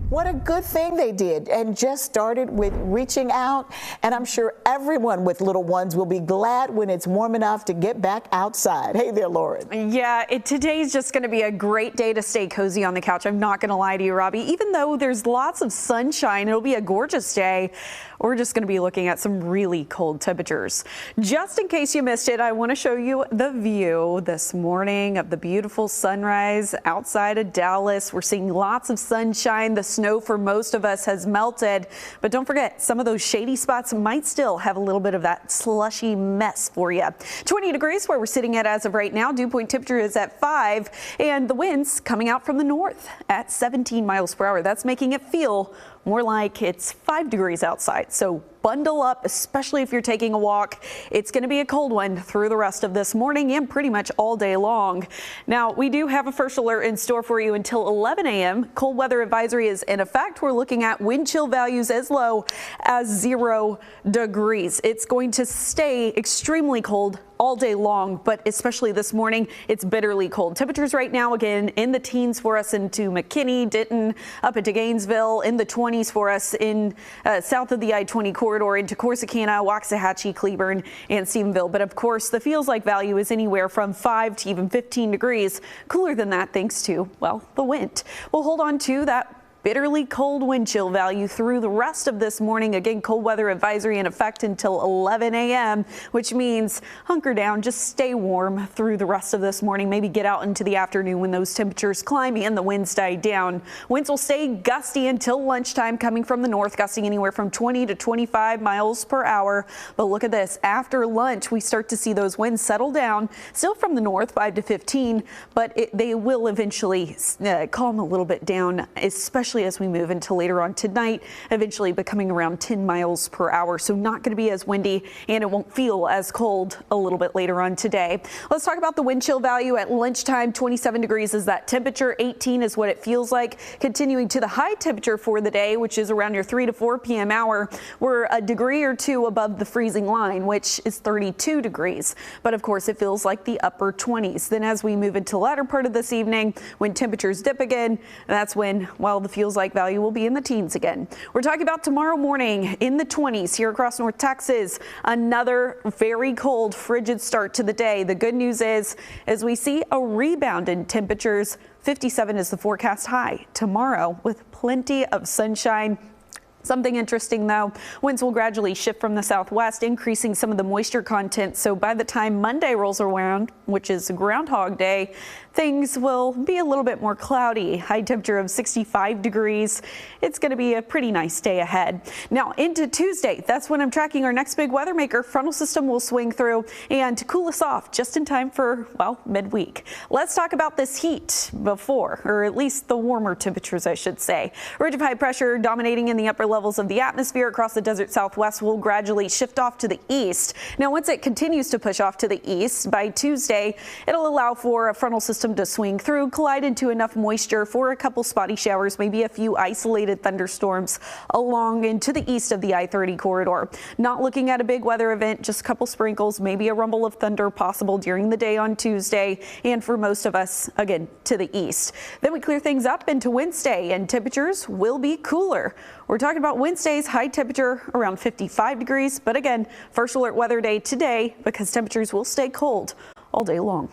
What a good thing they did, and just started with reaching out. And I'm sure everyone with little ones will be glad when it's warm enough to get back outside. Hey there, Lauren. Yeah, today's just going to be a great day to stay cozy on the couch. I'm not going to lie to you, Robbie. Even though there's lots of sunshine, it'll be a gorgeous day. We're just going to be looking at some really cold temperatures. Just in case you missed it, I want to show you the view this morning of the beautiful sunrise outside of Dallas. We're seeing lots of sunshine. The snow for most of us has melted, but don't forget, some of those shady spots might still have a little bit of that slushy mess for you. 20 degrees where we're sitting at as of right now. Dew point temperature is at 5, and the winds coming out from the north at 17 miles per hour. That's making it feel more like it's 5 degrees outside. So bundle up, especially if you're taking a walk. It's going to be a cold one through the rest of this morning and pretty much all day long. Now, we do have a first alert in store for you until 11 a.m. Cold weather advisory is in effect. We're looking at wind chill values as low as 0 degrees. It's going to stay extremely cold all day long, but especially this morning, it's bitterly cold. Temperatures right now, again, in the teens for us into McKinney, Denton, up into Gainesville, in the 20s for us in south of the I-20 corridor into Corsicana, Waxahachie, Cleburne, and Stephenville. But of course, the feels like value is anywhere from 5 to even 15 degrees cooler than that, thanks to, well, the wind. We'll hold on to that bitterly cold wind chill value through the rest of this morning. Again, cold weather advisory in effect until 11 a.m., which means hunker down, just stay warm through the rest of this morning. Maybe get out into the afternoon when those temperatures climb and the winds die down. Winds will stay gusty until lunchtime, coming from the north, gusting anywhere from 20 to 25 miles per hour. But look at this. After lunch, we start to see those winds settle down, still from the north, 5 to 15, but they will eventually calm a little bit down, especially as we move into later on tonight, eventually becoming around 10 miles per hour. So not going to be as windy, and it won't feel as cold a little bit later on today. Let's talk about the wind chill value at lunchtime. 27 degrees is that temperature. 18 is what it feels like. Continuing to the high temperature for the day, which is around your 3 to 4 p.m. hour. We're a degree or two above the freezing line, which is 32 degrees. But of course, it feels like the upper 20s. Then as we move into the latter part of this evening, when temperatures dip again, that's when, well, the feels like value will be in the teens again. We're talking about tomorrow morning in the 20s here across North Texas. Another very cold, frigid start to the day. The good news is, as we see a rebound in temperatures, 57 is the forecast high tomorrow with plenty of sunshine. Something interesting, though, winds will gradually shift from the southwest, increasing some of the moisture content. So by the time Monday rolls around, which is Groundhog Day, things will be a little bit more cloudy. High temperature of 65 degrees. It's going to be a pretty nice day ahead. Now into Tuesday, that's when I'm tracking our next big weather maker. Frontal system will swing through and to cool us off just in time for, well, midweek. Let's talk about this heat before, or at least the warmer temperatures, I should say. Ridge of high pressure dominating in the upper levels of the atmosphere across the desert southwest will gradually shift off to the east. Now, once it continues to push off to the east, by Tuesday, it'll allow for a frontal system to swing through, collide into enough moisture for a couple spotty showers, maybe a few isolated thunderstorms along into the east of the I-30 corridor. Not looking at a big weather event, just a couple sprinkles, maybe a rumble of thunder possible during the day on Tuesday, and for most of us, again, to the east. Then we clear things up into Wednesday, and temperatures will be cooler. We're talking about Wednesday's high temperature around 55 degrees, but again, first alert weather day today because temperatures will stay cold all day long.